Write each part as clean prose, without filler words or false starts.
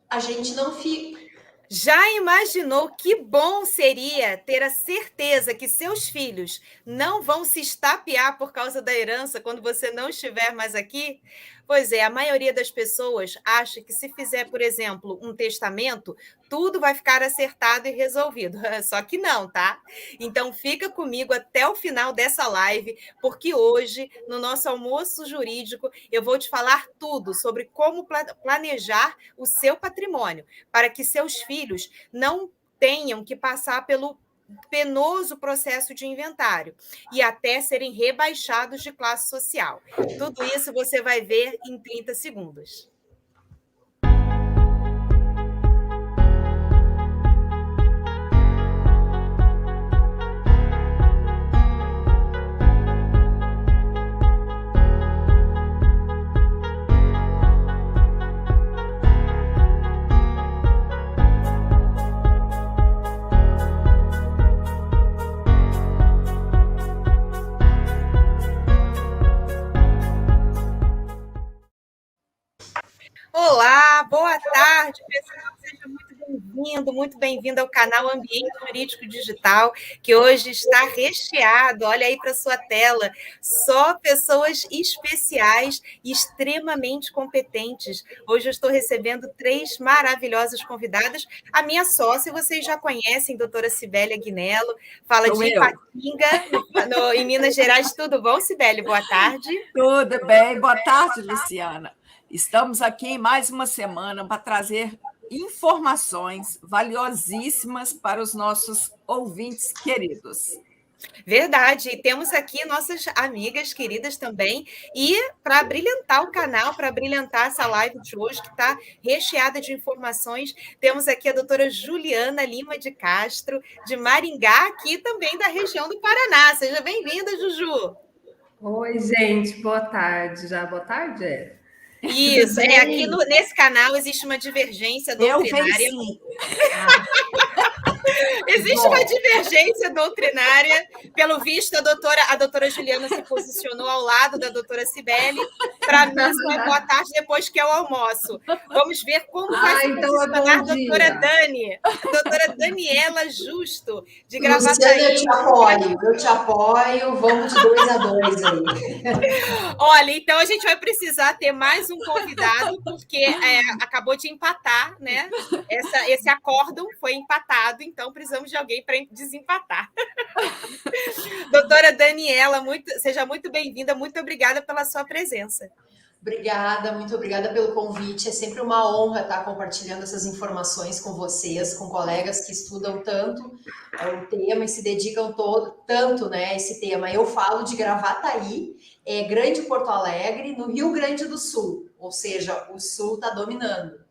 a gente não fica. Já imaginou que bom seria ter a certeza que seus filhos não vão se estapear por causa da herança quando você não estiver mais aqui? Pois é, a maioria das pessoas acha que se fizer, por exemplo, um testamento, tudo vai ficar acertado e resolvido. Só que não, tá? Então fica comigo até o final dessa live, porque hoje, no nosso almoço jurídico, eu vou te falar tudo sobre como planejar o seu patrimônio para que seus filhos não tenham que passar pelo penoso processo de inventário e até serem rebaixados de classe social. Tudo isso você vai ver em 30 segundos. Olá, boa tarde, pessoal. Seja muito bem-vindo ao canal Ambiente Jurídico Digital, que hoje está recheado, olha aí para sua tela, só pessoas especiais e extremamente competentes. Hoje eu estou recebendo 3 maravilhosas convidadas. A minha sócia, vocês já conhecem, doutora Cibele Aguinello, fala de Ipatinga, em Minas Gerais. Tudo bom, Cibele? Boa tarde. Tudo bem, boa tarde, Luciana. Estamos aqui mais uma semana para trazer informações valiosíssimas para os nossos ouvintes queridos. Verdade, e temos aqui nossas amigas queridas também, e para brilhantar o canal, para brilhantar essa live de hoje, que está recheada de informações, temos aqui a doutora Juliana Lima de Castro, de Maringá, aqui também da região do Paraná. Seja bem-vinda, Juju. Oi, gente, boa tarde. Já boa tarde, Isso, aqui nesse canal existe uma divergência doutrinária. Eu venho sim. Existe uma divergência doutrinária. Pelo visto, a doutora Juliana se posicionou ao lado da doutora Cibele. Para mim, só é boa tarde depois que eu almoço. Vamos ver como vai se posicionar a doutora Dani. A doutora Daniela Justo, de Gravataí. Luciana, eu te apoio. Vamos de 2 a 2 aí. Olha, então a gente vai precisar ter mais um convidado, porque acabou de empatar, né? Esse acórdão foi empatado, então precisamos de alguém para desempatar. Doutora Daniela, seja muito bem-vinda, muito obrigada pela sua presença. Obrigada, muito obrigada pelo convite. É sempre uma honra estar compartilhando essas informações com vocês, com colegas que estudam tanto o tema e se dedicam tanto, né, a esse tema. Eu falo de Gravataí, Grande Porto Alegre, no Rio Grande do Sul, ou seja, o Sul está dominando.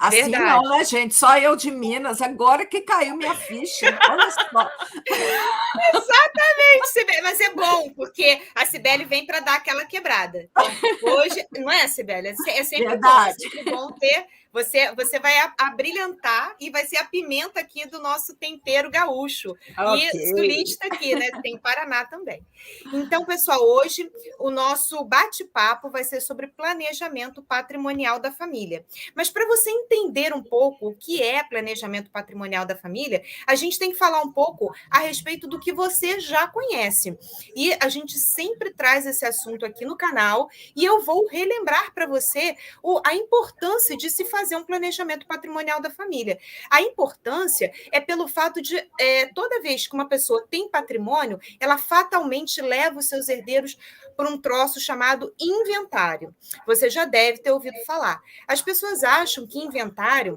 Assim não, né, gente? Só eu de Minas, agora que caiu minha ficha. Olha só. Exatamente, Cibele, mas é bom, porque a Cibele vem para dar aquela quebrada. Então, hoje, não é, Cibele? É sempre verdade. Bom, é sempre bom ter. Você vai abrilhantar e vai ser a pimenta aqui do nosso tempero gaúcho. Okay. E sulista aqui, né? Tem Paraná também. Então, pessoal, hoje o nosso bate-papo vai ser sobre planejamento patrimonial da família. Mas para você entender um pouco o que é planejamento patrimonial da família, a gente tem que falar um pouco a respeito do que você já conhece. E a gente sempre traz esse assunto aqui no canal e eu vou relembrar para você a importância de se fazer um planejamento patrimonial da família. A importância é pelo fato de, toda vez que uma pessoa tem patrimônio, ela fatalmente leva os seus herdeiros por um troço chamado inventário. Você já deve ter ouvido falar. As pessoas acham que inventário,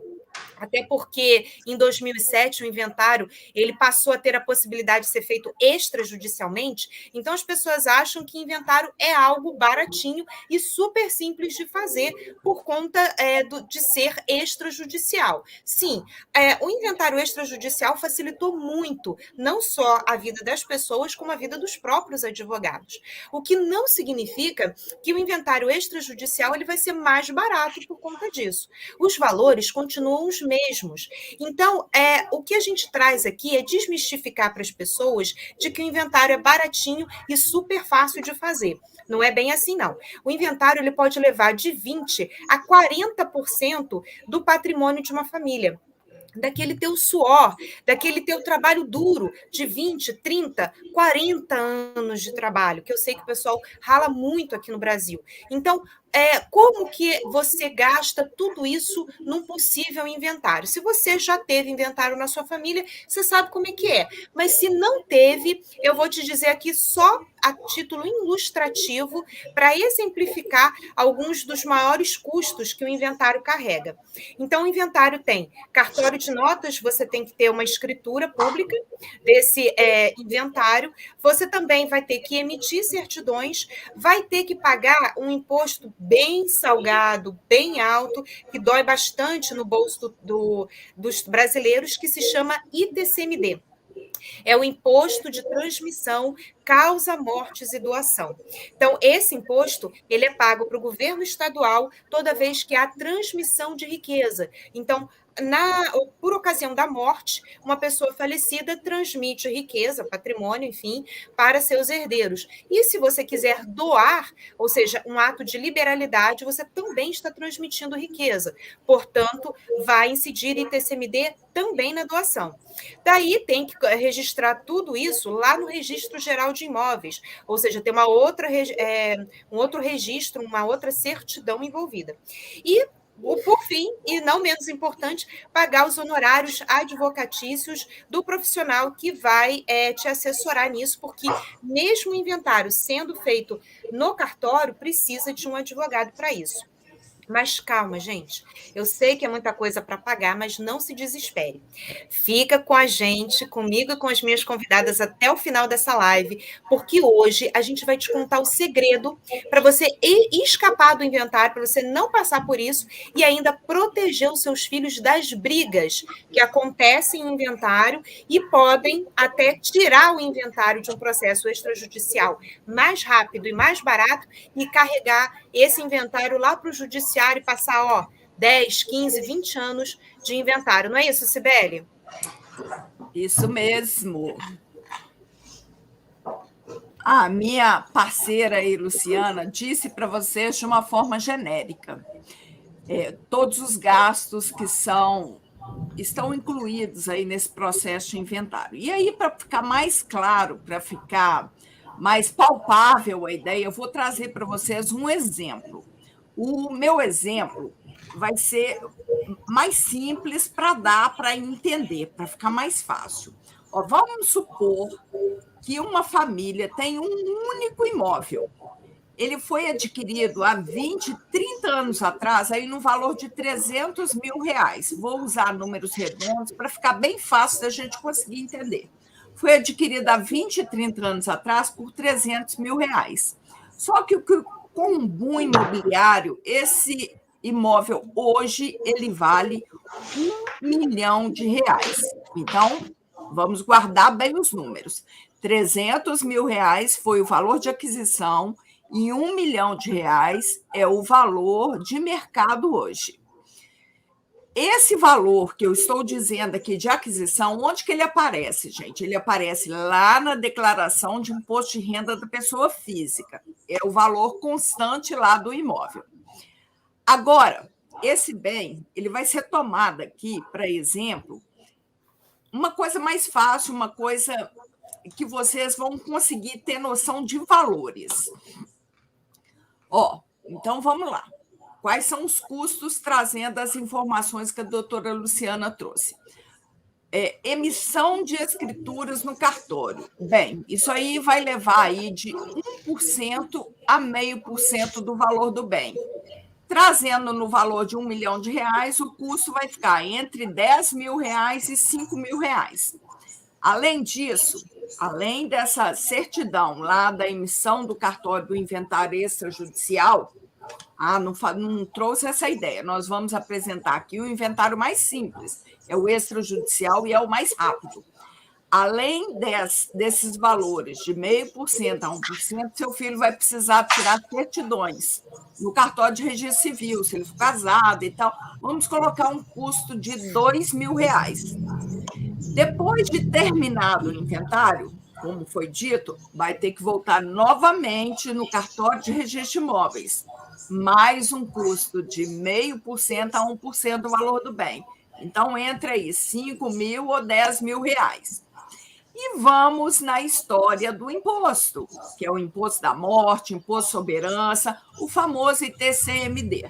até porque em 2007 o inventário ele passou a ter a possibilidade de ser feito extrajudicialmente, então as pessoas acham que inventário é algo baratinho e super simples de fazer por conta de ser extrajudicial. Sim, o inventário extrajudicial facilitou muito, não só a vida das pessoas, como a vida dos próprios advogados. O que não significa que o inventário extrajudicial ele vai ser mais barato por conta disso. Os valores continuam são os mesmos. Então, o que a gente traz aqui é desmistificar para as pessoas de que o inventário é baratinho e super fácil de fazer. Não é bem assim, não. O inventário ele pode levar de 20% a 40% do patrimônio de uma família. Daquele teu suor, daquele teu trabalho duro de 20, 30, 40 anos de trabalho, que eu sei que o pessoal rala muito aqui no Brasil. Então, como que você gasta tudo isso num possível inventário? Se você já teve inventário na sua família, você sabe como é que é. Mas se não teve, eu vou te dizer aqui só a título ilustrativo para exemplificar alguns dos maiores custos que o inventário carrega. Então, o inventário tem cartório de notas, você tem que ter uma escritura pública desse inventário, você também vai ter que emitir certidões, vai ter que pagar um imposto bem salgado, bem alto, que dói bastante no bolso dos brasileiros, que se chama ITCMD. É o Imposto de Transmissão, Causa, Mortes e Doação. Então, esse imposto ele é pago para o governo estadual toda vez que há transmissão de riqueza. Então, por ocasião da morte, uma pessoa falecida transmite riqueza, patrimônio, enfim, para seus herdeiros. E se você quiser doar, ou seja, um ato de liberalidade, você também está transmitindo riqueza. Portanto, vai incidir ITCMD também na doação. Daí tem que registrar tudo isso lá no Registro Geral de Imóveis, ou seja, tem um outro registro, uma outra certidão envolvida. E por fim, e não menos importante, pagar os honorários advocatícios do profissional que vai te assessorar nisso, porque mesmo o inventário sendo feito no cartório, precisa de um advogado para isso. Mas calma, gente. Eu sei que é muita coisa para pagar, mas não se desespere. Fica com a gente, comigo e com as minhas convidadas até o final dessa live, porque hoje a gente vai te contar o segredo para você escapar do inventário, para você não passar por isso e ainda proteger os seus filhos das brigas que acontecem em inventário e podem até tirar o inventário de um processo extrajudicial mais rápido e mais barato e carregar esse inventário lá para o judiciário e passar 10, 15, 20 anos de inventário. Não é isso, Cibele? Isso mesmo. A minha parceira aí, Luciana, disse para vocês de uma forma genérica. Todos os gastos que estão incluídos aí nesse processo de inventário. E aí, para ficar mais claro, para ficar mais palpável a ideia, eu vou trazer para vocês um exemplo. O meu exemplo vai ser mais simples para dar para entender, para ficar mais fácil. Vamos supor que uma família tem um único imóvel. Ele foi adquirido há 20, 30 anos atrás, aí no valor de R$300 mil. Vou usar números redondos para ficar bem fácil da gente conseguir entender. Foi adquirido há 20, 30 anos atrás por R$300 mil. Só que com um boom imobiliário, esse imóvel hoje ele vale R$1 milhão. Então, vamos guardar bem os números. R$300 mil foi o valor de aquisição e R$1 milhão é o valor de mercado hoje. Esse valor que eu estou dizendo aqui de aquisição, onde que ele aparece, gente? Ele aparece lá na declaração de imposto de renda da pessoa física. É o valor constante lá do imóvel. Agora, esse bem, ele vai ser tomado aqui, para exemplo, uma coisa mais fácil, uma coisa que vocês vão conseguir ter noção de valores. Então, vamos lá. Quais são os custos, trazendo as informações que a doutora Luciana trouxe? Emissão de escrituras no cartório. Bem, isso aí vai levar aí de 1% a 0,5% do valor do bem. Trazendo no valor de R$1 milhão, o custo vai ficar entre R$10 mil e R$5 mil. Além disso, além dessa certidão lá da emissão do cartório do inventário extrajudicial, não trouxe essa ideia. Nós vamos apresentar aqui o inventário mais simples, é o extrajudicial e é o mais rápido. Além desses valores de 0,5% a 1%, seu filho vai precisar tirar certidões no cartório de registro civil, se ele for casado e tal. Vamos colocar um custo de R$ 2.000. Depois de terminado o inventário, como foi dito, vai ter que voltar novamente no cartório de registro de imóveis, mais um custo de 0,5% a 1% do valor do bem. Então, entra aí R$ 5.000 ou R$ 10.000. E vamos na história do imposto, que é o imposto da morte, imposto sobre herança, o famoso ITCMD.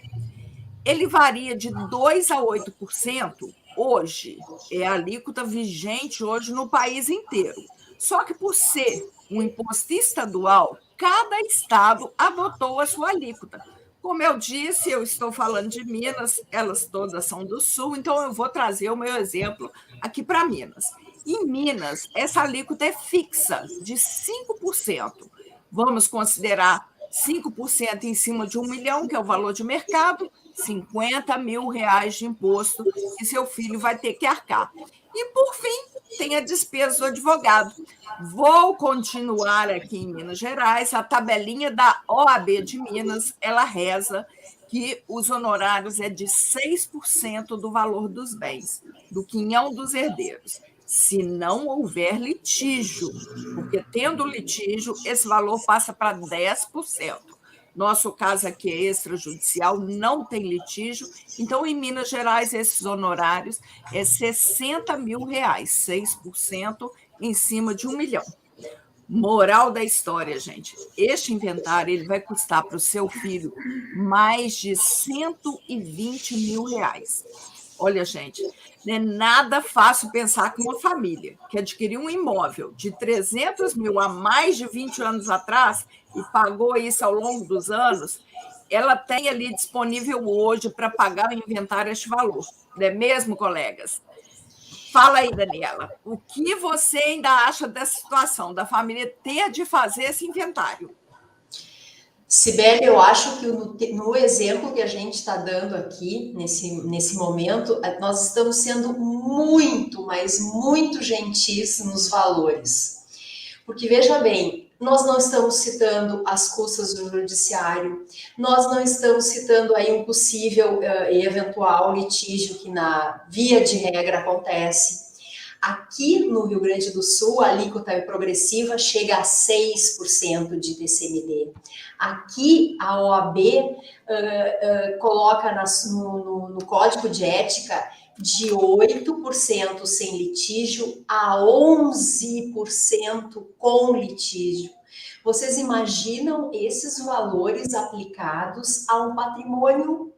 Ele varia de 2% a 8% hoje, é a alíquota vigente hoje no país inteiro. Só que, por ser um imposto estadual, cada estado adotou a sua alíquota. Como eu disse, eu estou falando de Minas, elas todas são do Sul, então eu vou trazer o meu exemplo aqui para Minas. Em Minas, essa alíquota é fixa, de 5%. Vamos considerar 5% em cima de R$ 1 milhão, que é o valor de mercado, R$ 50.000 de imposto que seu filho vai ter que arcar. E, por fim, tem a despesa do advogado. Vou continuar aqui em Minas Gerais, a tabelinha da OAB de Minas, ela reza que os honorários é de 6% do valor dos bens, do quinhão dos herdeiros, se não houver litígio, porque tendo litígio, esse valor passa para 10%. Nosso caso aqui é extrajudicial, não tem litígio, então, em Minas Gerais, esses honorários é R$ 60.000, 6% em cima de R$ 1 milhão. Moral da história, gente, este inventário ele vai custar para o seu filho mais de R$ 120.000. Olha, gente, não é nada fácil pensar que uma família que adquiriu um imóvel de 300 mil há mais de 20 anos atrás e pagou isso ao longo dos anos, ela tem ali disponível hoje para pagar o inventário este valor. Não é mesmo, colegas? Fala aí, Daniela, o que você ainda acha dessa situação, da família ter de fazer esse inventário? Sibeli, eu acho que no exemplo que a gente está dando aqui, nesse momento, nós estamos sendo muito, mas muito gentis nos valores. Porque, veja bem, nós não estamos citando as custas do judiciário, nós não estamos citando aí um possível e eventual litígio que, na via de regra, acontece. Aqui no Rio Grande do Sul, a alíquota progressiva chega a 6% de TCMD. Aqui, a OAB coloca no Código de Ética de 8% sem litígio a 11% com litígio. Vocês imaginam esses valores aplicados a um patrimônio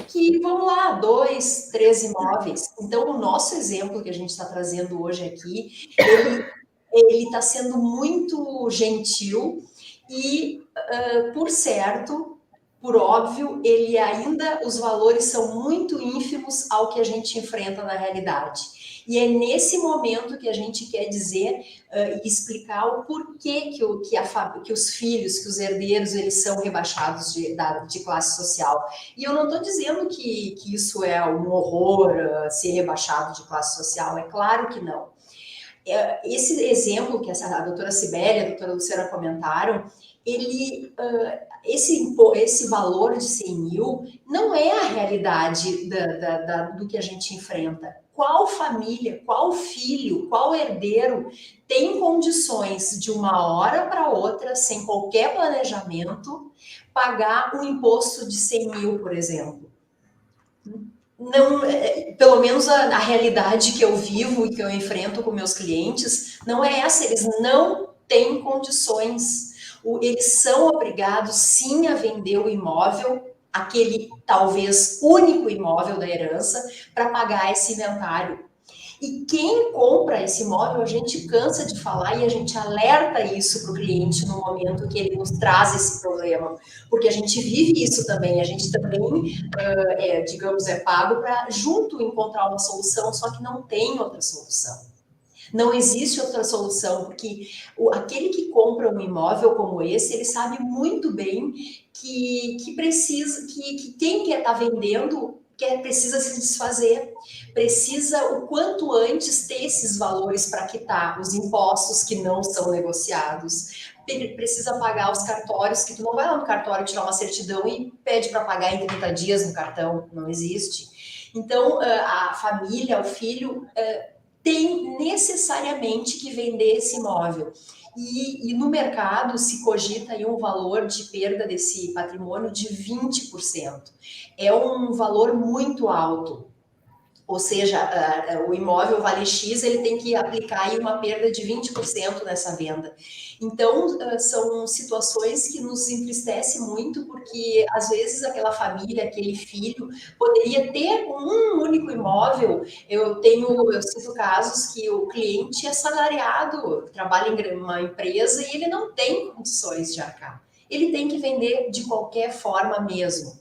que, vamos lá, 2, 3 imóveis. Então, o nosso exemplo que a gente está trazendo hoje aqui, ele está sendo muito gentil e, por certo, por óbvio, ele ainda, os valores são muito ínfimos ao que a gente enfrenta na realidade. E é nesse momento que a gente quer dizer e explicar o porquê que os filhos, que os herdeiros, eles são rebaixados de classe social. E eu não estou dizendo que isso é um horror, ser rebaixado de classe social, é claro que não. Esse exemplo que a doutora Sibeli e a doutora Luciana comentaram, esse valor de 100 mil não é a realidade do que a gente enfrenta. Qual família, qual filho, qual herdeiro tem condições de uma hora para outra, sem qualquer planejamento, pagar um imposto de 100 mil, por exemplo? Não, pelo menos a realidade que eu vivo e que eu enfrento com meus clientes não é essa, eles não têm condições, eles são obrigados sim a vender o imóvel, aquele talvez único imóvel da herança, para pagar esse inventário. E quem compra esse imóvel, a gente cansa de falar e a gente alerta isso para o cliente no momento que ele nos traz esse problema, porque a gente vive isso também, a gente também, digamos, é pago para junto encontrar uma solução, só que não tem outra solução. Não existe outra solução, porque aquele que compra um imóvel como esse, ele sabe muito bem que precisa, que quem quer estar vendendo precisa se desfazer, precisa o quanto antes ter esses valores para quitar os impostos que não são negociados, precisa pagar os cartórios, que tu não vai lá no cartório tirar uma certidão e pede para pagar em 30 dias no cartão, não existe. Então, a família, o filho, tem necessariamente que vender esse imóvel. E no mercado se cogita aí um valor de perda desse patrimônio de 20%. É um valor muito alto. Ou seja, o imóvel vale X, ele tem que aplicar aí uma perda de 20% nessa venda. Então, são situações que nos entristecem muito, porque às vezes aquela família, aquele filho, poderia ter um único imóvel. Eu cito casos que o cliente é salariado, trabalha em uma empresa e ele não tem condições de arcar. Ele tem que vender de qualquer forma mesmo.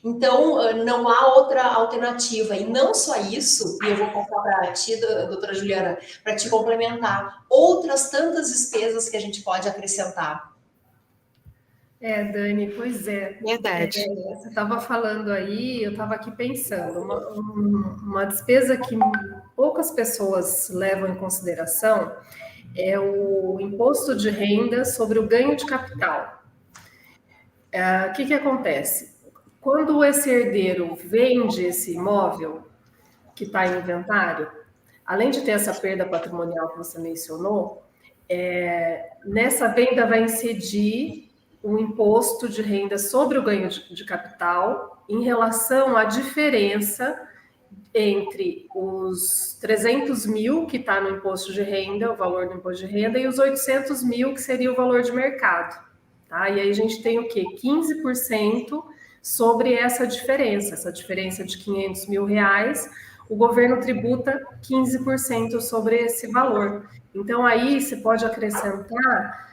Então, não há outra alternativa. E não só isso, e eu vou passar para ti, doutora Juliana, para te complementar, outras tantas despesas que a gente pode acrescentar. Dani, pois é. Verdade. Você estava falando aí, eu estava aqui pensando, uma despesa que poucas pessoas levam em consideração é o imposto de renda sobre o ganho de capital. O que acontece? Quando esse herdeiro vende esse imóvel que está em inventário, além de ter essa perda patrimonial que você mencionou, nessa venda vai incidir o imposto de renda sobre o ganho de capital em relação à diferença entre os 300 mil que está no imposto de renda, o valor do imposto de renda, e os 800 mil que seria o valor de mercado. Tá? E aí a gente tem o quê? 15% sobre essa diferença de 500 mil reais, o governo tributa 15% sobre esse valor. Então, aí você pode acrescentar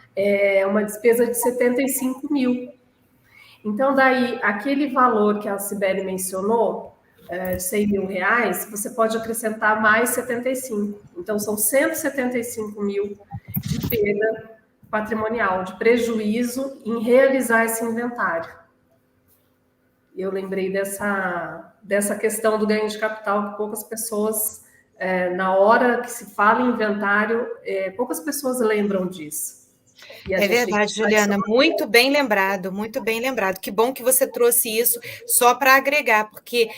uma despesa de 75 mil. Então, daí, aquele valor que a Cibele mencionou, de 100 mil reais, você pode acrescentar mais 75. Então, são 175 mil de perda patrimonial, de prejuízo em realizar esse inventário. Eu lembrei dessa questão do ganho de capital, que poucas pessoas, na hora que se fala em inventário, poucas pessoas lembram disso. É verdade, Juliana, muito bem lembrado, muito bem lembrado. Que bom que você trouxe isso só para agregar, porque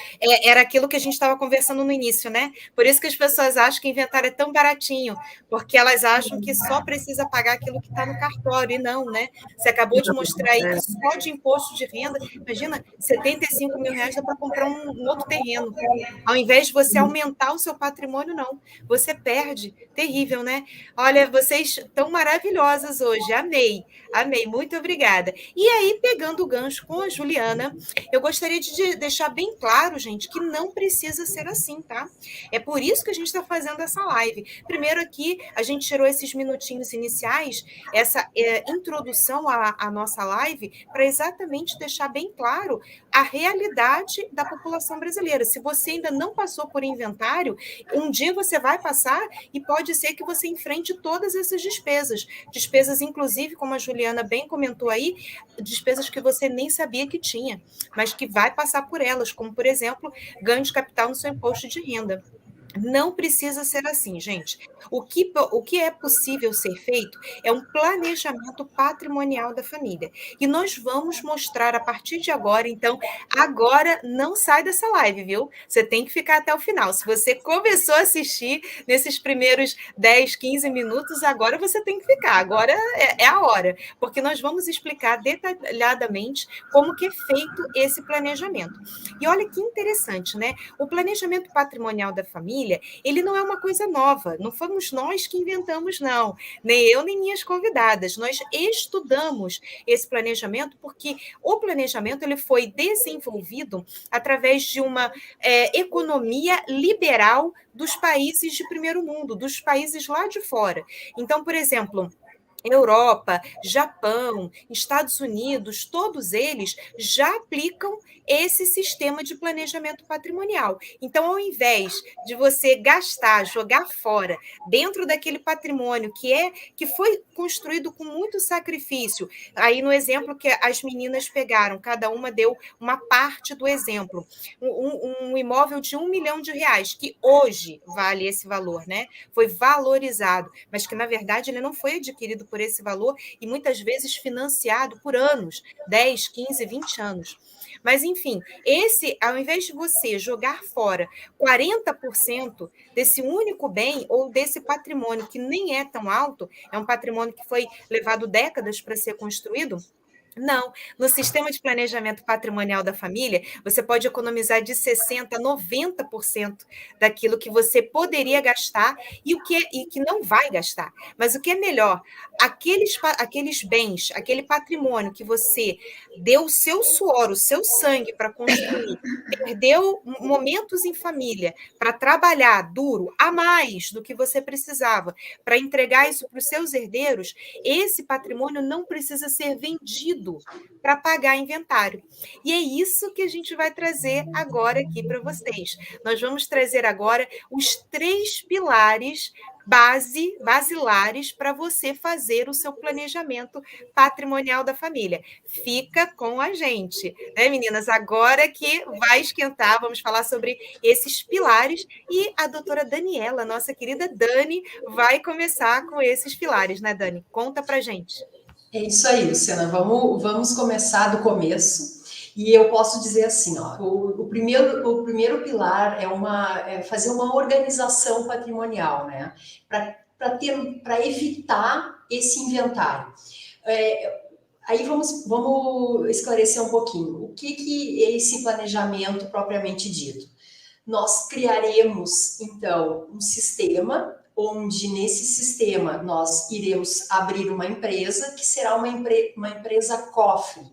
era aquilo que a gente estava conversando no início, né? Por isso que as pessoas acham que inventário é tão baratinho, porque elas acham que só precisa pagar aquilo que está no cartório, e não, né? Você acabou de mostrar aí que só de imposto de renda, imagina, 75 mil reais dá para comprar um outro terreno. Ao invés de você aumentar o seu patrimônio, não. Você perde. Terrível, né? Olha, vocês estão maravilhosas hoje. Amei, amei. Muito obrigada. E aí, pegando o gancho com a Juliana, eu gostaria de deixar bem claro, gente, que não precisa ser assim, tá? É por isso que a gente está fazendo essa live. Primeiro aqui, a gente tirou esses minutinhos iniciais, essa introdução à nossa live, para exatamente deixar bem claro a realidade da população brasileira. Se você ainda não passou por inventário, um dia você vai passar e pode ser que você enfrente todas essas despesas inclusive, como a Juliana bem comentou aí, despesas que você nem sabia que tinha, mas que vai passar por elas, como, por exemplo, ganho de capital no seu imposto de renda. Não precisa ser assim, gente. O que é possível ser feito é um planejamento patrimonial da família. E nós vamos mostrar a partir de agora, então, agora não sai dessa live, viu? Você tem que ficar até o final. Se você começou a assistir nesses primeiros 10, 15 minutos, agora você tem que ficar. Agora é a hora, porque nós vamos explicar detalhadamente como que é feito esse planejamento. E olha que interessante, né? O planejamento patrimonial da família, ele não é uma coisa nova, não fomos nós que inventamos, não, nem eu, nem minhas convidadas, nós estudamos esse planejamento porque o planejamento ele foi desenvolvido através de uma economia liberal dos países de primeiro mundo, dos países lá de fora. Então, por exemplo, Europa, Japão, Estados Unidos, todos eles já aplicam esse sistema de planejamento patrimonial. Então, ao invés de você gastar, jogar fora dentro daquele patrimônio que foi construído com muito sacrifício, aí no exemplo que as meninas pegaram, cada uma deu uma parte do exemplo, um imóvel de R$1 milhão, que hoje vale esse valor, né? Foi valorizado, mas que na verdade ele não foi adquirido por esse valor e muitas vezes financiado por anos, 10, 15, 20 anos. Mas, enfim, ao invés de você jogar fora 40% desse único bem ou desse patrimônio que nem é tão alto, é um patrimônio que foi levado décadas para ser construído, não, no sistema de planejamento patrimonial da família, você pode economizar de 60% a 90% daquilo que você poderia gastar e que não vai gastar. Mas o que é melhor, aqueles bens, aquele patrimônio que você deu o seu suor, o seu sangue para construir, perdeu momentos em família para trabalhar duro, a mais do que você precisava, para entregar isso para os seus herdeiros, esse patrimônio não precisa ser vendido para pagar inventário. E é isso que a gente vai trazer agora aqui para vocês. Nós vamos trazer agora os 3 pilares basilares para você fazer o seu planejamento patrimonial da família. Fica com a gente, né, meninas? Agora que vai esquentar, vamos falar sobre esses pilares e a doutora Daniela, nossa querida Dani, vai começar com esses pilares, né, Dani? Conta para gente. É isso aí, Luciana. Vamos começar do começo. E eu posso dizer assim, ó, o primeiro pilar é fazer uma organização patrimonial, né? Para evitar esse inventário. Aí vamos esclarecer um pouquinho. O que é esse planejamento propriamente dito? Nós criaremos, então, um sistema onde nesse sistema nós iremos abrir uma empresa que será uma empresa cofre.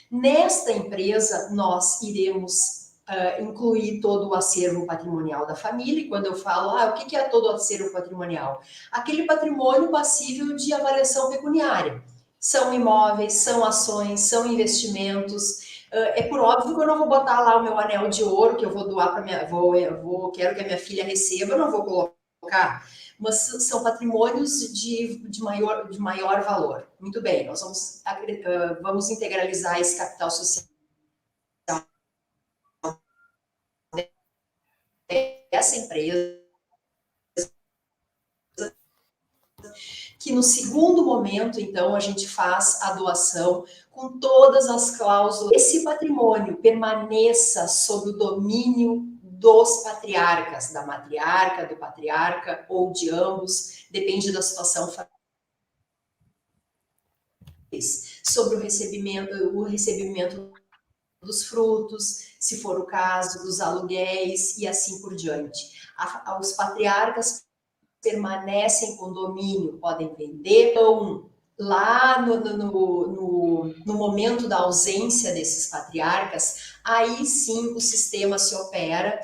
Nesta empresa, nós iremos incluir todo o acervo patrimonial da família. E quando eu falo, o que é todo o acervo patrimonial? Aquele patrimônio passível de avaliação pecuniária. São imóveis, são ações, são investimentos. É por óbvio que eu não vou botar lá o meu anel de ouro, que eu vou doar para quero que a minha filha receba, eu não vou colocar. Mas são patrimônios de maior valor. Muito bem, nós vamos integralizar esse capital social dessa empresa, que no segundo momento, então, a gente faz a doação com todas as cláusulas. Esse patrimônio permaneça sob o domínio dos patriarcas, da matriarca, do patriarca ou de ambos, depende da situação familiar. Sobre o recebimento dos frutos, se for o caso, dos aluguéis e assim por diante. Os patriarcas permanecem com domínio, podem vender. Então, lá no momento da ausência desses patriarcas, aí sim o sistema se opera,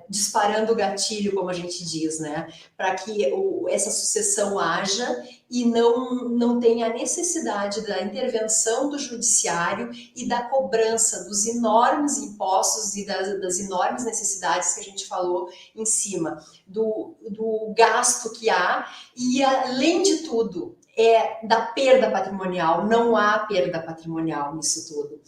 disparando o gatilho, como a gente diz, né? Para que essa sucessão haja e não tenha a necessidade da intervenção do judiciário e da cobrança dos enormes impostos e das enormes necessidades que a gente falou em cima, do gasto que há e, além de tudo, da perda patrimonial. Não há perda patrimonial nisso tudo.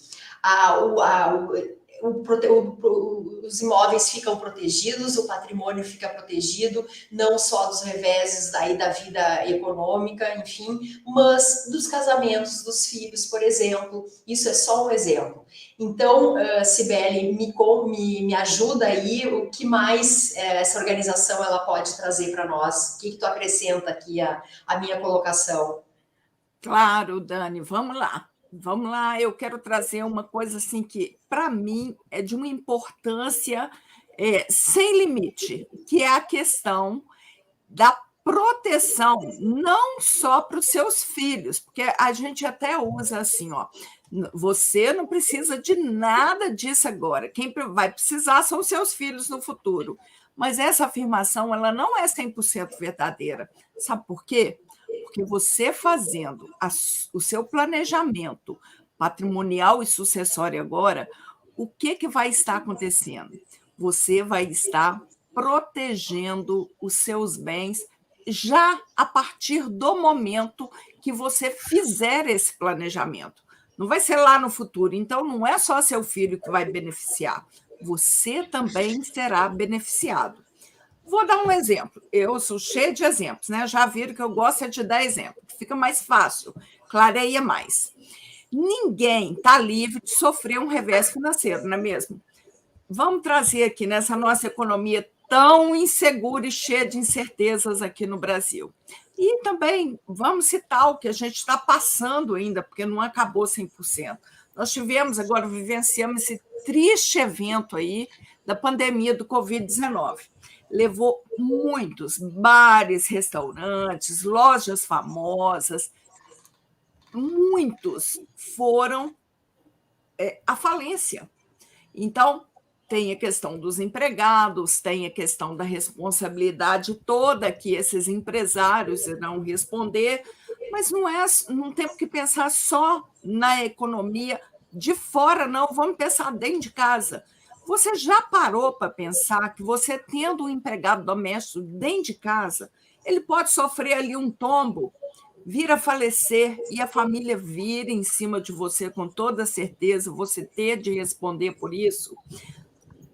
Os imóveis ficam protegidos, o patrimônio fica protegido, não só dos reveses daí da vida econômica, enfim, mas dos casamentos dos filhos, por exemplo. Isso é só um exemplo. Então, Cibele, me ajuda aí, o que mais essa organização ela pode trazer para nós? O que tu acrescenta aqui à minha colocação? Claro, Dani, vamos lá. Vamos lá, eu quero trazer uma coisa assim que, para mim, é de uma importância sem limite, que é a questão da proteção, não só para os seus filhos, porque a gente até usa assim, ó, você não precisa de nada disso agora, quem vai precisar são os seus filhos no futuro. Mas essa afirmação ela não é 100% verdadeira. Sabe por quê? Porque você fazendo o seu planejamento patrimonial e sucessório agora, o que vai estar acontecendo? Você vai estar protegendo os seus bens já a partir do momento que você fizer esse planejamento. Não vai ser lá no futuro. Então, não é só seu filho que vai beneficiar. Você também será beneficiado. Vou dar um exemplo. Eu sou cheia de exemplos, né? Já viram que eu gosto de dar exemplo. Fica mais fácil, clareia mais. Ninguém está livre de sofrer um revés financeiro, não é mesmo? Vamos trazer aqui nessa nossa economia tão insegura e cheia de incertezas aqui no Brasil. E também vamos citar o que a gente está passando ainda, porque não acabou 100%. Nós tivemos agora, vivenciamos esse triste evento aí da pandemia do Covid-19. Levou muitos bares, restaurantes, lojas famosas, muitos foram à falência. Então, tem a questão dos empregados, tem a questão da responsabilidade toda que esses empresários irão responder, mas não temos que pensar só na economia de fora, não, vamos pensar dentro de casa. Você já parou para pensar que você, tendo um empregado doméstico dentro de casa, ele pode sofrer ali um tombo, vir a falecer e a família vir em cima de você com toda certeza, você ter de responder por isso?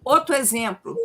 Outro exemplo.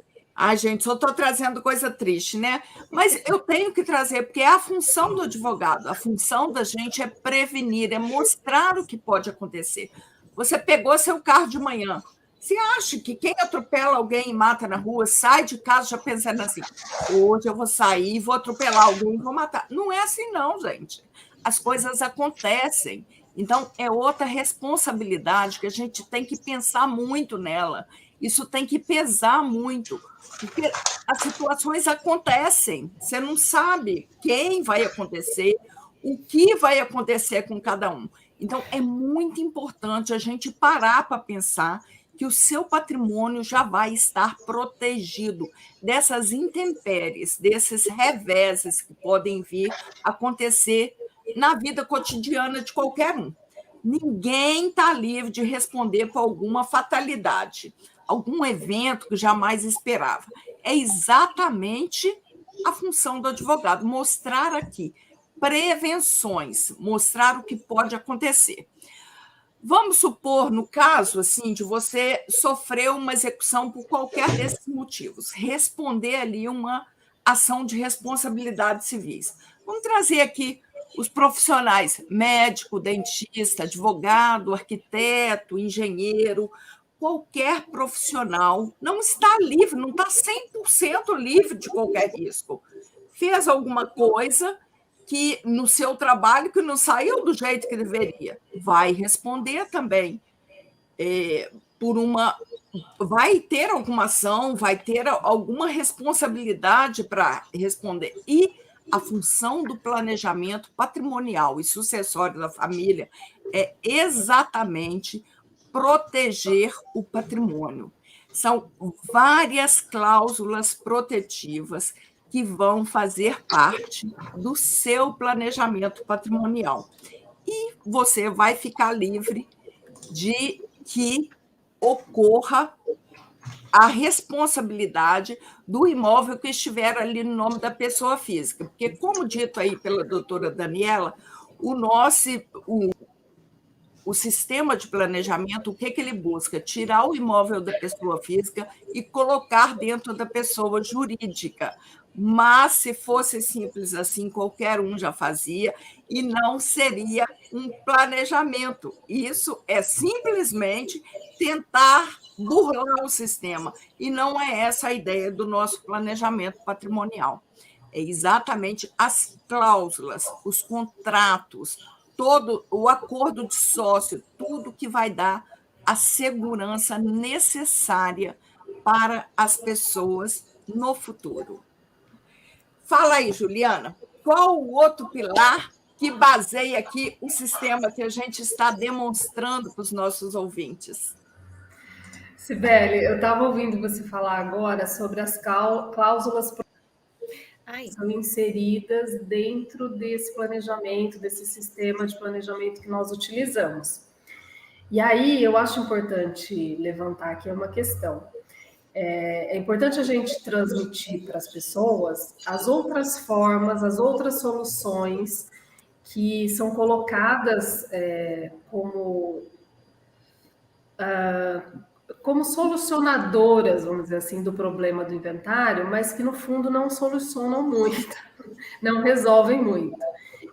Gente, só estou trazendo coisa triste, né? Mas eu tenho que trazer, porque é a função do advogado, a função da gente é prevenir, é mostrar o que pode acontecer. Você pegou seu carro de manhã, você acha que quem atropela alguém e mata na rua sai de casa já pensando assim, hoje eu vou sair, vou atropelar alguém e vou matar? Não é assim não, gente. As coisas acontecem. Então, é outra responsabilidade que a gente tem que pensar muito nela. Isso tem que pesar muito, porque as situações acontecem, você não sabe quem vai acontecer, o que vai acontecer com cada um. Então, é muito importante a gente parar para pensar que o seu patrimônio já vai estar protegido dessas intempéries, desses reveses que podem vir acontecer na vida cotidiana de qualquer um. Ninguém está livre de responder por alguma fatalidade, algum evento que jamais esperava. É exatamente a função do advogado, mostrar aqui prevenções, mostrar o que pode acontecer. Vamos supor, no caso assim, de você sofrer uma execução por qualquer desses motivos, responder ali uma ação de responsabilidade civis. Vamos trazer aqui os profissionais, médico, dentista, advogado, arquiteto, engenheiro, qualquer profissional não está livre, não está 100% livre de qualquer risco. Fez alguma coisa que no seu trabalho que não saiu do jeito que deveria, vai responder também vai ter alguma ação, vai ter alguma responsabilidade para responder. E a função do planejamento patrimonial e sucessório da família é exatamente proteger o patrimônio. São várias cláusulas protetivas que vão fazer parte do seu planejamento patrimonial. E você vai ficar livre de que ocorra a responsabilidade do imóvel que estiver ali no nome da pessoa física. Porque, como dito aí pela doutora Daniela, o sistema de planejamento, o que ele busca? Tirar o imóvel da pessoa física e colocar dentro da pessoa jurídica. Mas, se fosse simples assim, qualquer um já fazia e não seria um planejamento. Isso é simplesmente tentar burlar o sistema. E não é essa a ideia do nosso planejamento patrimonial. É exatamente as cláusulas, os contratos, todo o acordo de sócio, tudo que vai dar a segurança necessária para as pessoas no futuro. Fala aí, Juliana, qual o outro pilar que baseia aqui o sistema que a gente está demonstrando para os nossos ouvintes? Sibeli, eu estava ouvindo você falar agora sobre as cláusulas. são inseridas dentro desse planejamento, desse sistema de planejamento que nós utilizamos. E aí eu acho importante levantar aqui uma questão. É importante a gente transmitir para as pessoas as outras formas, as outras soluções que são colocadas como solucionadoras, vamos dizer assim, do problema do inventário, mas que no fundo não solucionam muito, não resolvem muito.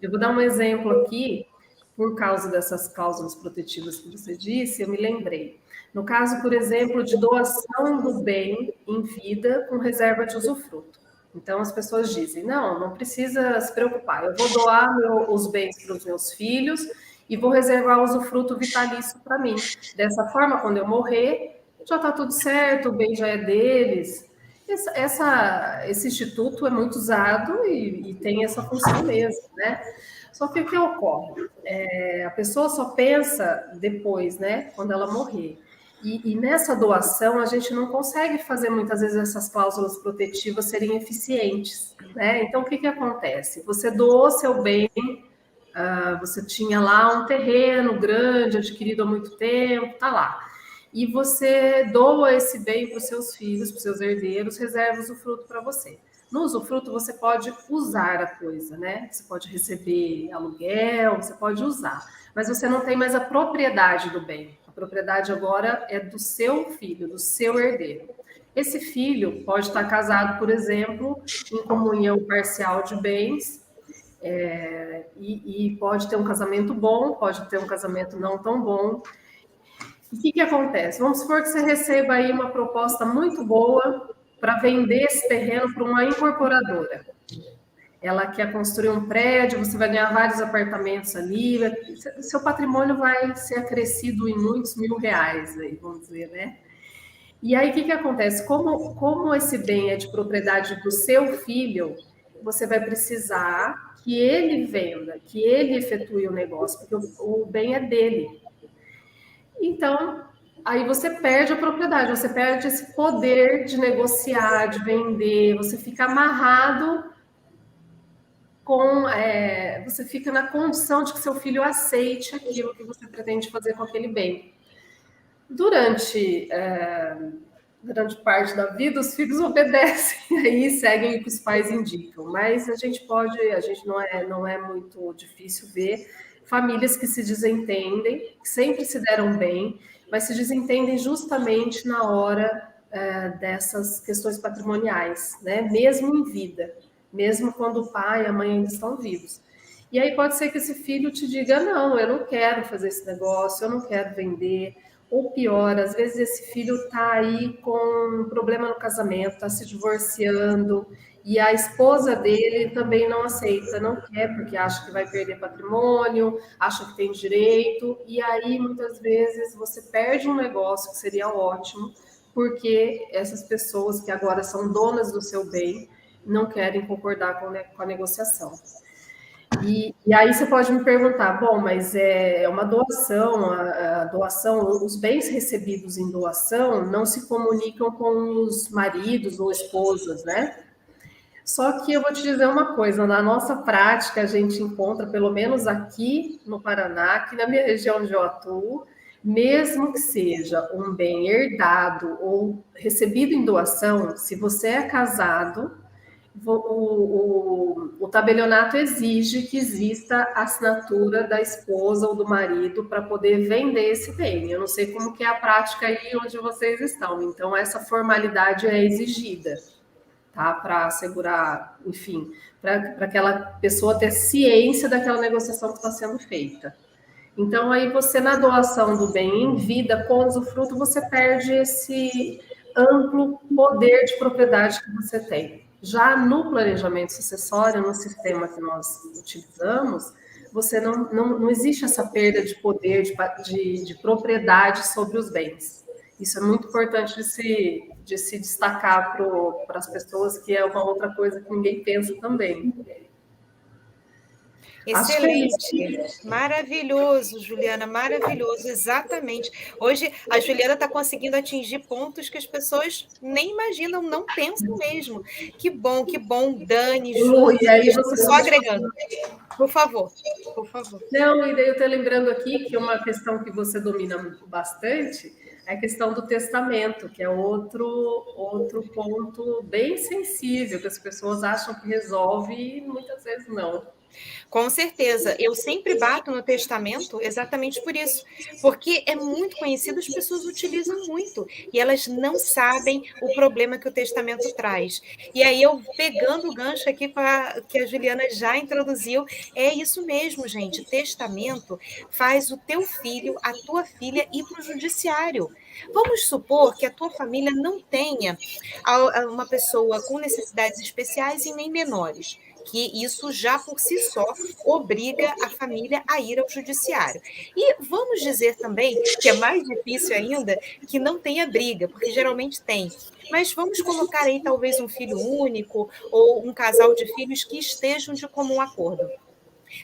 Eu vou dar um exemplo aqui, por causa dessas cláusulas protetivas que você disse, eu me lembrei. No caso, por exemplo, de doação do bem em vida com reserva de usufruto. Então, as pessoas dizem, não precisa se preocupar, eu vou doar os bens para os meus filhos e vou reservar o usufruto vitalício para mim. Dessa forma, quando eu morrer, já está tudo certo, o bem já é deles. Esse instituto é muito usado e tem essa função mesmo, né? Só que o que ocorre? A pessoa só pensa depois, né? Quando ela morrer. E nessa doação, a gente não consegue fazer, muitas vezes, essas cláusulas protetivas serem eficientes, né? Então, o que acontece? Você doou seu bem, você tinha lá um terreno grande, adquirido há muito tempo, tá lá. E você doa esse bem para os seus filhos, para os seus herdeiros, reserva usufruto para você. No usufruto, você pode usar a coisa, né? Você pode receber aluguel, você pode usar, mas você não tem mais a propriedade do bem. A propriedade agora é do seu filho, do seu herdeiro. Esse filho pode estar casado, por exemplo, em comunhão parcial de bens, e pode ter um casamento bom, pode ter um casamento não tão bom. O que acontece? Vamos supor que você receba aí uma proposta muito boa para vender esse terreno para uma incorporadora. Ela quer construir um prédio, você vai ganhar vários apartamentos ali, seu patrimônio vai ser acrescido em muitos mil reais, aí, vamos dizer, né? E aí, o que acontece? Como esse bem é de propriedade do seu filho, você vai precisar que ele venda, que ele efetue o negócio, porque o bem é dele. Então, aí você perde a propriedade, você perde esse poder de negociar, de vender, você fica amarrado você fica na condição de que seu filho aceite aquilo que você pretende fazer com aquele bem. Durante parte da vida, os filhos obedecem aí, seguem o que os pais indicam, mas a gente não é muito difícil ver famílias que se desentendem, que sempre se deram bem, mas se desentendem justamente na hora dessas questões patrimoniais, né? Mesmo em vida, mesmo quando o pai e a mãe ainda estão vivos. E aí pode ser que esse filho te diga, não, eu não quero fazer esse negócio, eu não quero vender. Ou pior, às vezes esse filho está aí com um problema no casamento, está se divorciando, e a esposa dele também não aceita, não quer, porque acha que vai perder patrimônio, acha que tem direito, e aí muitas vezes você perde um negócio que seria ótimo, porque essas pessoas que agora são donas do seu bem não querem concordar com a negociação. E aí você pode me perguntar, bom, mas é uma doação, a doação, os bens recebidos em doação não se comunicam com os maridos ou esposas, né? Só que eu vou te dizer uma coisa, na nossa prática a gente encontra, pelo menos aqui no Paraná, aqui na minha região onde eu atuo, mesmo que seja um bem herdado ou recebido em doação, se você é casado, o tabelionato exige que exista a assinatura da esposa ou do marido para poder vender esse bem. Eu não sei como que é a prática aí onde vocês estão, então essa formalidade é exigida, tá? Para assegurar, enfim, para aquela pessoa ter ciência daquela negociação que está sendo feita. Então, aí você, na doação do bem em vida, com usufruto, você perde esse amplo poder de propriedade que você tem. Já no planejamento sucessório, no sistema que nós utilizamos, você não existe essa perda de poder, de propriedade sobre os bens. Isso é muito importante de se destacar para as pessoas, que é uma outra coisa que ninguém pensa também. Excelente, maravilhoso, Juliana, maravilhoso, exatamente. Hoje a Juliana está conseguindo atingir pontos que as pessoas nem imaginam, não pensam mesmo. Que bom, Dani, Ju, E aí você só agregando. Por favor, por favor. Não, e daí eu estou lembrando aqui que uma questão que você domina bastante é a questão do testamento, que é outro ponto bem sensível, que as pessoas acham que resolve e muitas vezes não. Com certeza, eu sempre bato no testamento exatamente por isso, porque é muito conhecido, as pessoas utilizam muito e elas não sabem o problema que o testamento traz. E aí eu pegando o gancho aqui que a Juliana já introduziu, é isso mesmo, gente. Testamento faz o teu filho, a tua filha ir para o judiciário. Vamos supor que a tua família não tenha uma pessoa com necessidades especiais e nem menores, que isso já por si só obriga a família a ir ao judiciário. E vamos dizer também que é mais difícil ainda que não tenha briga, porque geralmente tem. Mas vamos colocar aí talvez um filho único ou um casal de filhos que estejam de comum acordo.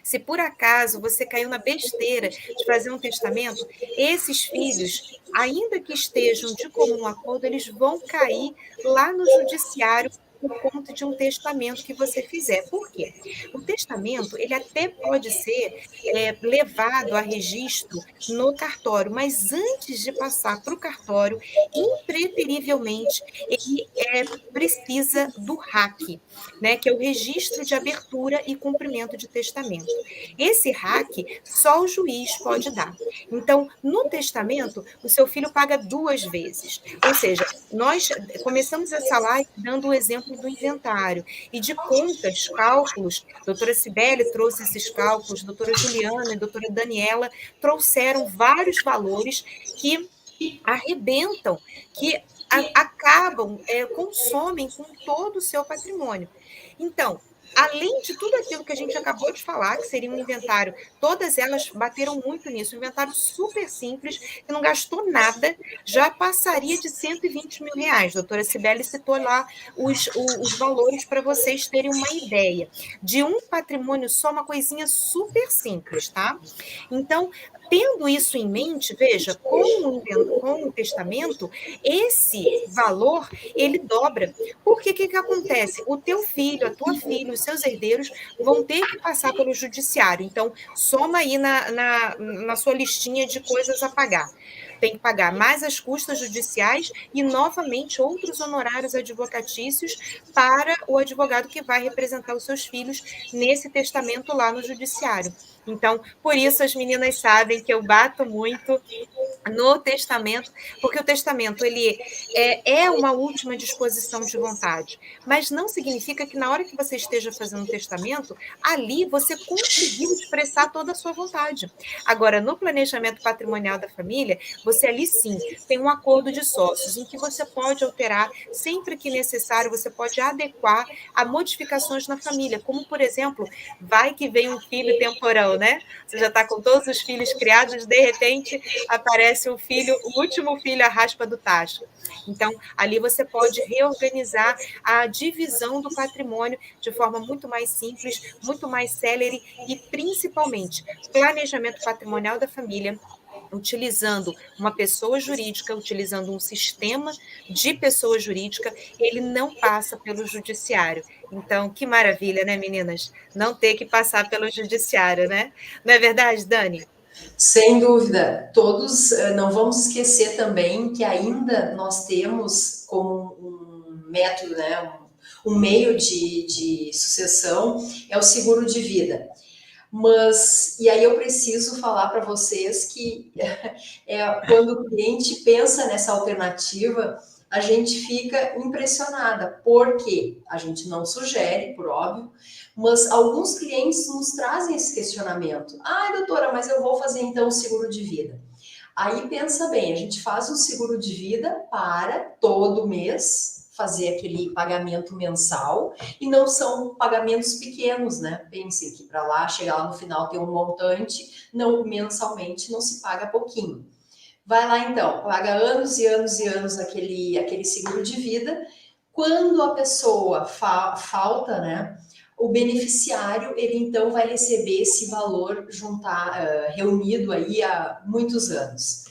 Se por acaso você caiu na besteira de fazer um testamento, esses filhos, ainda que estejam de comum acordo, eles vão cair lá no judiciário por conta de um testamento que você fizer. Por quê? O testamento, ele até pode ser levado a registro no cartório, mas antes de passar para o cartório, impreterivelmente, ele precisa do RAC, né, que é o registro de abertura e cumprimento de testamento. Esse RAC só o juiz pode dar. Então, no testamento, o seu filho paga 2 vezes. Ou seja, nós começamos essa live dando o exemplo do inventário e de contas, cálculos. A doutora Cibele trouxe esses cálculos, a doutora Juliana e a doutora Daniela trouxeram vários valores que arrebentam, que acabam, consomem com todo o seu patrimônio. Então, além de tudo aquilo que a gente acabou de falar, que seria um inventário, todas elas bateram muito nisso, um inventário super simples, que não gastou nada, já passaria de R$ 120 mil. A doutora Cibele citou lá os valores para vocês terem uma ideia. De um patrimônio só, uma coisinha super simples, tá? Então, tendo isso em mente, veja, com o testamento, esse valor, ele dobra. Porque o que acontece? O teu filho, a tua filha, os seus herdeiros vão ter que passar pelo judiciário. Então, soma aí na sua listinha de coisas a pagar. Tem que pagar mais as custas judiciais e, novamente, outros honorários advocatícios para o advogado que vai representar os seus filhos nesse testamento lá no judiciário. Então, por isso as meninas sabem que eu bato muito no testamento, porque o testamento ele é uma última disposição de vontade, mas não significa que na hora que você esteja fazendo o testamento, ali você conseguiu expressar toda a sua vontade. Agora, no planejamento patrimonial da família, você ali sim tem um acordo de sócios, em que você pode alterar, sempre que necessário, você pode adequar a modificações na família, como, por exemplo, vai que vem um filho temporão, né? Você já está com todos os filhos criados, de repente aparece um filho, o último filho, a raspa do tacho. Então, ali você pode reorganizar a divisão do patrimônio de forma muito mais simples, muito mais célere e, principalmente, planejamento patrimonial da família, utilizando uma pessoa jurídica, utilizando um sistema de pessoa jurídica, ele não passa pelo judiciário. Então, que maravilha, né, meninas? Não ter que passar pelo judiciário, né? Não é verdade, Dani? Sem dúvida. Todos, não vamos esquecer também que ainda nós temos como um método, né, um meio de sucessão, é o seguro de vida. Mas, e aí eu preciso falar para vocês que quando o cliente pensa nessa alternativa, a gente fica impressionada, porque a gente não sugere, por óbvio, mas alguns clientes nos trazem esse questionamento. Ah, doutora, mas eu vou fazer então o seguro de vida. Aí pensa bem, a gente faz um seguro de vida para todo mês fazer aquele pagamento mensal, e não são pagamentos pequenos, né? Pensem que para lá, chegar lá no final, ter um montante, não, mensalmente não se paga pouquinho. Vai lá então, paga anos e anos e anos aquele seguro de vida. Quando a pessoa falta, né, o beneficiário, ele então vai receber esse valor reunido aí há muitos anos.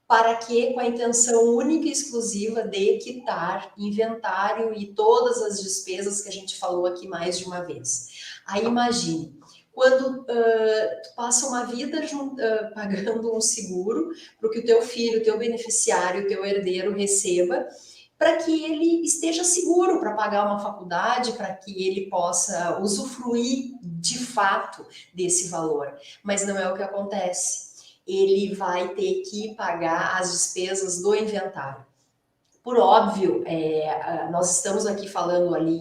Para que, com a intenção única e exclusiva de quitar inventário e todas as despesas que a gente falou aqui mais de uma vez. Aí imagine, quando tu passa uma vida pagando um seguro para que o teu filho, o teu beneficiário, o teu herdeiro receba, para que ele esteja seguro para pagar uma faculdade, para que ele possa usufruir de fato desse valor. Mas não é o que acontece. Ele vai ter que pagar as despesas do inventário. Por óbvio, nós estamos aqui falando ali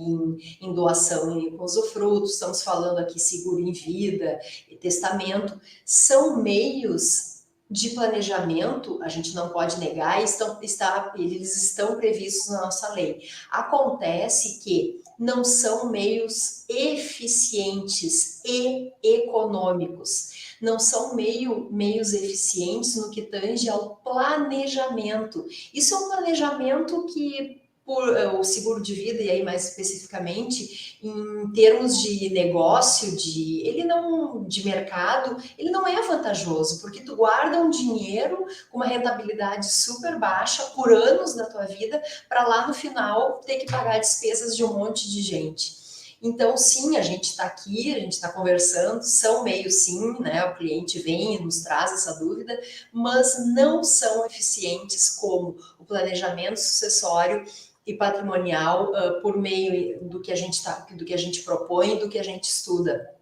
em doação e usufruto, estamos falando aqui seguro em vida e testamento, são meios de planejamento, a gente não pode negar, eles estão previstos na nossa lei. Acontece que não são meios eficientes e econômicos. Não são meios eficientes no que tange ao planejamento. Isso é um planejamento que, o seguro de vida, e aí mais especificamente, em termos de negócio, de mercado, ele não é vantajoso, porque tu guarda um dinheiro com uma rentabilidade super baixa por anos da tua vida, para lá no final ter que pagar despesas de um monte de gente. Então, sim, a gente está aqui, a gente está conversando, são meios sim, né? O cliente vem e nos traz essa dúvida, mas não são eficientes como o planejamento sucessório e patrimonial por meio do que a gente propõe e do que a gente estuda.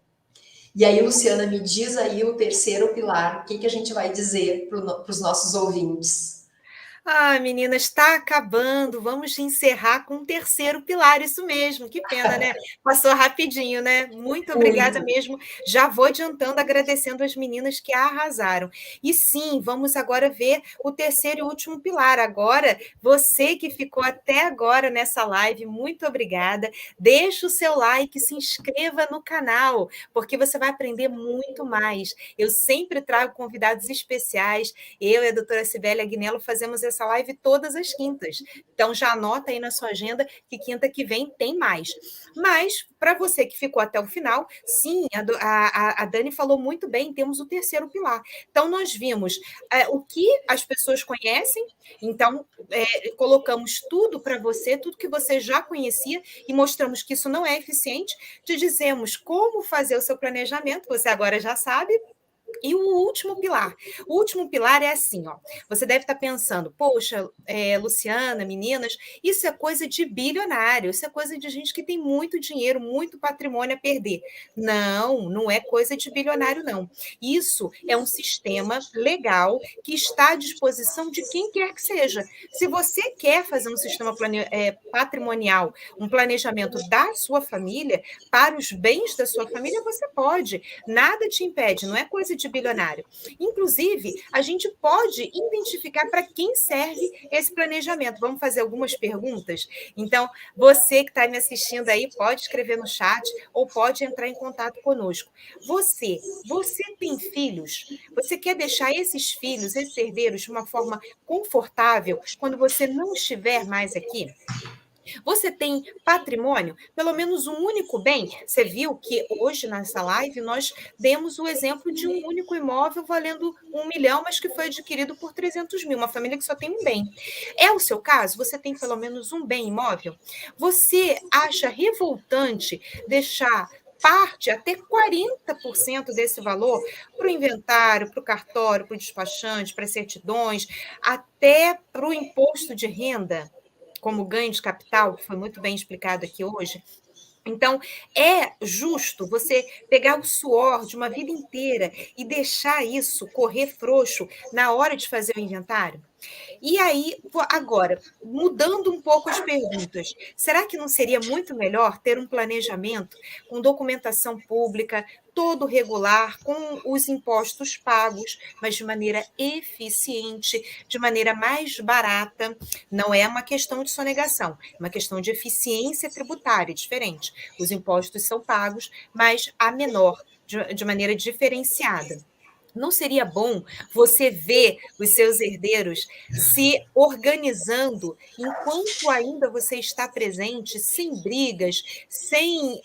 E aí, Luciana, me diz aí o terceiro pilar, o que a gente vai dizer para os nossos ouvintes? Ah, meninas, está acabando. Vamos encerrar com o terceiro pilar, isso mesmo. Que pena, né? Passou rapidinho, né? Muito obrigada mesmo. Já vou adiantando, agradecendo as meninas que arrasaram. E sim, vamos agora ver o terceiro e último pilar. Agora, você que ficou até agora nessa live, muito obrigada. Deixa o seu like, se inscreva no canal, porque você vai aprender muito mais. Eu sempre trago convidados especiais. Eu e a doutora Cibele Agnello fazemos essa live todas as quintas. Então, já anota aí na sua agenda que quinta que vem tem mais. Mas, para você que ficou até o final, sim, a Dani falou muito bem, temos o terceiro pilar. Então, nós vimos o que as pessoas conhecem, então, colocamos tudo para você, tudo que você já conhecia, e mostramos que isso não é eficiente, te dizemos como fazer o seu planejamento, você agora já sabe. E o último pilar é assim, ó. Você deve estar pensando, poxa, Luciana, meninas, isso é coisa de bilionário, isso é coisa de gente que tem muito dinheiro, muito patrimônio a perder. Não, não é coisa de bilionário, não. Isso é um sistema legal que está à disposição de quem quer que seja. Se você quer fazer um sistema patrimonial, um planejamento da sua família, para os bens da sua família, você pode. Nada te impede, não é coisa de bilionário. Inclusive, a gente pode identificar para quem serve esse planejamento. Vamos fazer algumas perguntas? Então, você que está me assistindo aí, pode escrever no chat ou pode entrar em contato conosco. Você tem filhos? Você quer deixar esses filhos, esses herdeiros, de uma forma confortável quando você não estiver mais aqui? Você tem patrimônio? Pelo menos um único bem? Você viu que hoje, nessa live, nós demos o exemplo de um único imóvel valendo 1 milhão, mas que foi adquirido por 300 mil, uma família que só tem um bem. É o seu caso? Você tem pelo menos um bem imóvel? Você acha revoltante deixar parte, até 40% desse valor, para o inventário, para o cartório, para o despachante, para as certidões, até para o imposto de renda, como ganho de capital, que foi muito bem explicado aqui hoje? Então, é justo você pegar o suor de uma vida inteira e deixar isso correr frouxo na hora de fazer o inventário? E aí, agora, mudando um pouco as perguntas, será que não seria muito melhor ter um planejamento com documentação pública, todo regular, com os impostos pagos, mas de maneira eficiente, de maneira mais barata? Não é uma questão de sonegação, é uma questão de eficiência tributária, diferente. Os impostos são pagos, mas a menor, de maneira diferenciada. Não seria bom você ver os seus herdeiros se organizando enquanto ainda você está presente, sem brigas, sem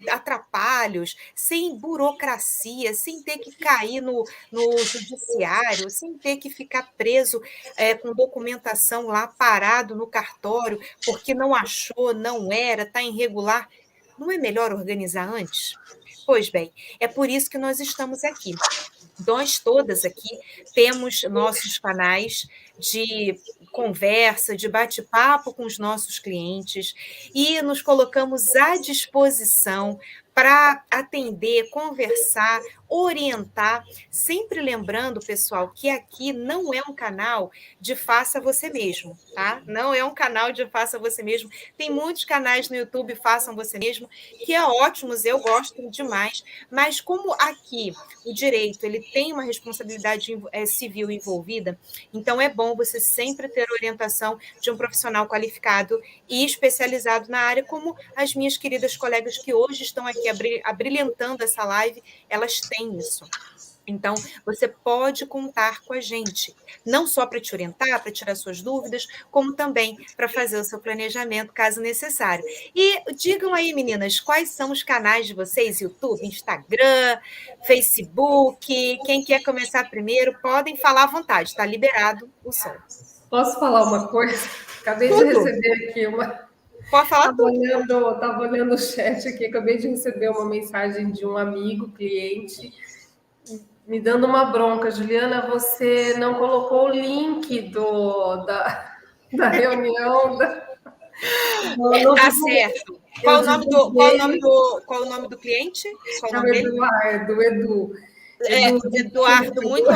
atrapalhos, sem burocracia, sem ter que cair no judiciário, sem ter que ficar preso com documentação lá parado no cartório, porque não achou, não era, está irregular. Não é melhor organizar antes? Pois bem, é por isso que nós estamos aqui. Nós todas aqui temos nossos canais de conversa, de bate-papo com os nossos clientes e nos colocamos à disposição para atender, conversar, orientar, sempre lembrando, pessoal, que aqui não é um canal de faça você mesmo, tá? Não é um canal de faça você mesmo. Tem muitos canais no YouTube façam você mesmo, que é ótimos, eu gosto demais, mas como aqui o direito ele tem uma responsabilidade civil envolvida, então é bom você sempre ter orientação de um profissional qualificado e especializado na área, como as minhas queridas colegas que hoje estão aqui abrilhantando essa live, elas têm isso. Então, você pode contar com a gente, não só para te orientar, para tirar suas dúvidas, como também para fazer o seu planejamento, caso necessário. E digam aí, meninas, quais são os canais de vocês? YouTube, Instagram, Facebook? Quem quer começar primeiro, podem falar à vontade, está liberado o som. Posso falar uma coisa? Acabei de receber aqui uma... Pode falar tudo. Estava olhando o chat aqui, acabei de receber uma mensagem de um amigo, cliente, me dando uma bronca. Juliana, você não colocou o link da reunião. Tá certo. Qual o nome do cliente? Qual o nome dele? Edu. Eduardo, muito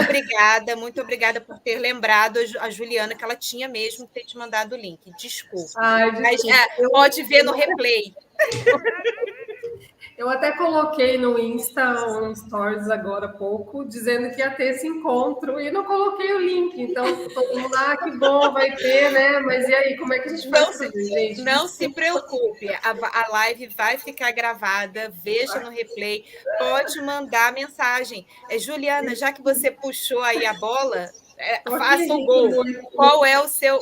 obrigada por ter lembrado a Juliana que ela tinha mesmo que ter te mandado o link. Desculpa. Mas pode ver no replay. Eu até coloquei no Insta um stories agora há pouco, dizendo que ia ter esse encontro, e não coloquei o link. Então, todo mundo, que bom, vai ter, né? Mas e aí, como é que a gente faz isso, gente? Não se preocupe, a live vai ficar gravada, veja no replay, pode mandar mensagem. Juliana, já que você puxou aí a bola, faça o gol. Qual é o seu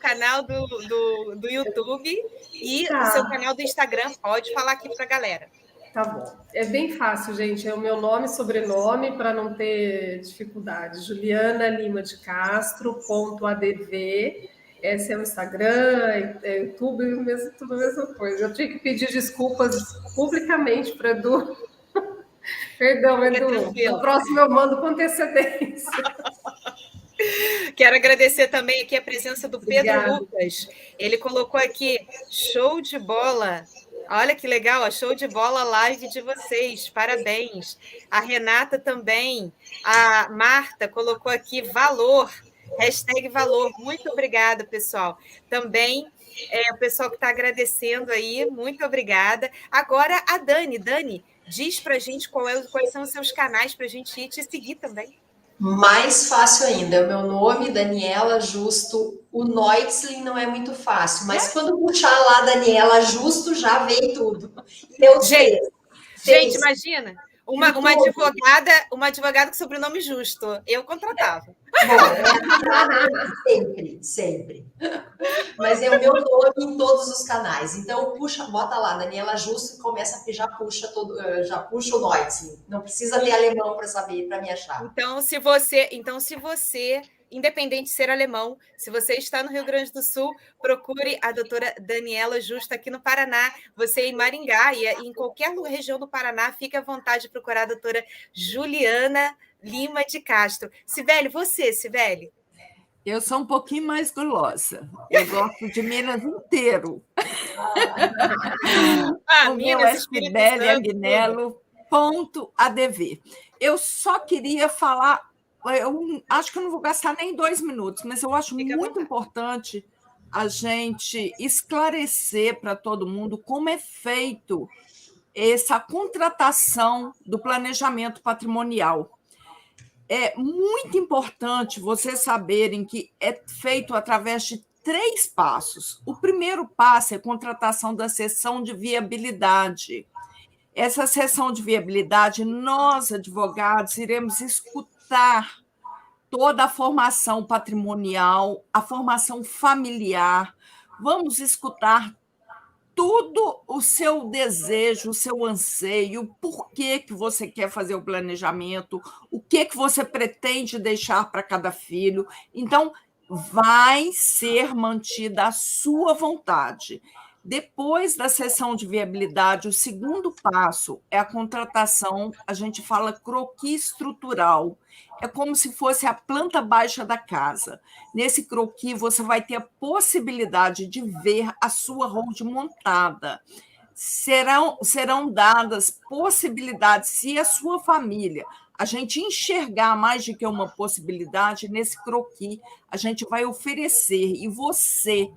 canal do YouTube e o seu canal do Instagram? Pode falar aqui para a galera. Tá bom. É bem fácil, gente. É o meu nome e sobrenome, para não ter dificuldade. Juliana Lima de Castro.adv. Esse é o Instagram, é YouTube, tudo a mesma coisa. Eu tinha que pedir desculpas publicamente para Edu. Perdão, Edu. No próximo eu mando com antecedência. Quero agradecer também aqui a presença do Pedro Lucas. Ele colocou aqui, show de bola. Olha que legal, ó, show de bola a live de vocês, parabéns. A Renata também, a Marta colocou aqui valor, #valor. Muito obrigada, pessoal. Também o pessoal que está agradecendo aí, muito obrigada. Agora a Dani. Dani, diz para a gente quais são os seus canais para a gente ir te seguir também. Mais fácil ainda, é o meu nome, Daniela Justo. O Noitzlin não é muito fácil, mas quando puxar lá Daniela Justo, já vem tudo. Gente, imagina, uma advogada com sobrenome Justo. Eu contratava. Bom, sempre. Mas é o meu nome em todos os canais. Então, bota lá, Daniela Justo, começa a já puxa o Noitzlin. Não precisa ter alemão para me achar. Então, se você, independente de ser alemão, se você está no Rio Grande do Sul, procure a doutora Daniela Justo aqui no Paraná. Você em Maringá e em qualquer região do Paraná, fique à vontade de procurar a doutora Juliana Lima de Castro. Sibeli, Sibeli? Eu sou um pouquinho mais gulosa. Eu gosto de Minas inteiro. O meu é sibeliagnello.adv. Eu só queria falar, eu acho que eu não vou gastar nem 2 minutos, mas eu acho muito importante a gente esclarecer para todo mundo como é feito essa contratação do planejamento patrimonial. É muito importante vocês saberem que é feito através de 3 passos. O primeiro passo é a contratação da seção de viabilidade. Essa seção de viabilidade, nós, advogados, iremos escutar toda a formação patrimonial, a formação familiar, vamos escutar tudo o seu desejo, o seu anseio, por que você quer fazer o planejamento, o que você pretende deixar para cada filho. Então, vai ser mantida a sua vontade. Depois da sessão de viabilidade, o segundo passo é a contratação, a gente fala croquis estrutural. É como se fosse a planta baixa da casa. Nesse croquis, você vai ter a possibilidade de ver a sua hold montada. Serão dadas possibilidades, se a sua família, a gente enxergar mais do que uma possibilidade, nesse croquis, a gente vai oferecer e você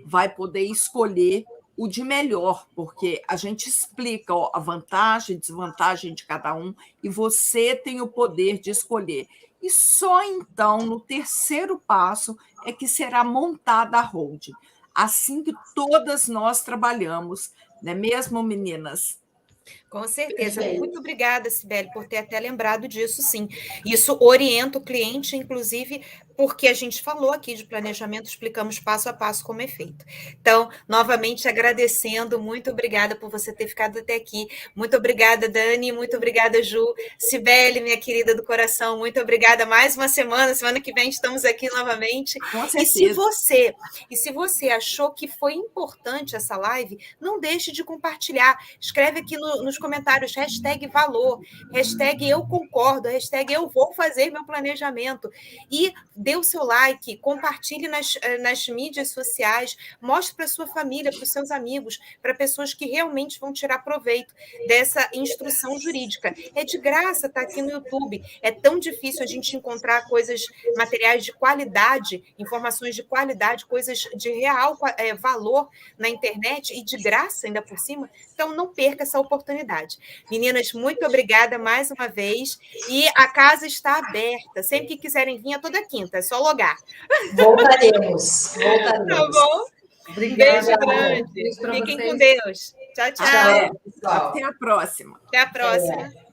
vai poder escolher o de melhor, porque a gente explica a vantagem e desvantagem de cada um e você tem o poder de escolher. E só então, no terceiro passo, é que será montada a hold. Assim que todas nós trabalhamos, não é mesmo, meninas? Com certeza. Muito obrigada, Cibele, por ter até lembrado disso, sim. Isso orienta o cliente, inclusive, porque a gente falou aqui de planejamento, explicamos passo a passo como é feito. Então, novamente agradecendo, muito obrigada por você ter ficado até aqui. Muito obrigada, Dani, muito obrigada, Ju. Cibele, minha querida do coração, muito obrigada. Mais uma semana que vem estamos aqui novamente. Com certeza. E se você achou que foi importante essa live, não deixe de compartilhar. Escreve aqui nos comentários, #valor, #eu concordo, #eu vou fazer meu planejamento. E dê o seu like, compartilhe nas mídias sociais, mostre para a sua família, para os seus amigos, para pessoas que realmente vão tirar proveito dessa instrução jurídica. É de graça, está aqui no YouTube. É tão difícil a gente encontrar materiais de qualidade, informações de qualidade, coisas de real valor na internet e de graça ainda por cima. Então, não perca essa oportunidade. Meninas, muito obrigada mais uma vez. E a casa está aberta. Sempre que quiserem vir, é toda quinta. É só logar. Voltaremos. Tá bom? Obrigada. Beijo grande. Beijo pra Fiquem vocês. com Deus. Tchau, tchau. Tchau, pessoal. Até a próxima. Até a próxima.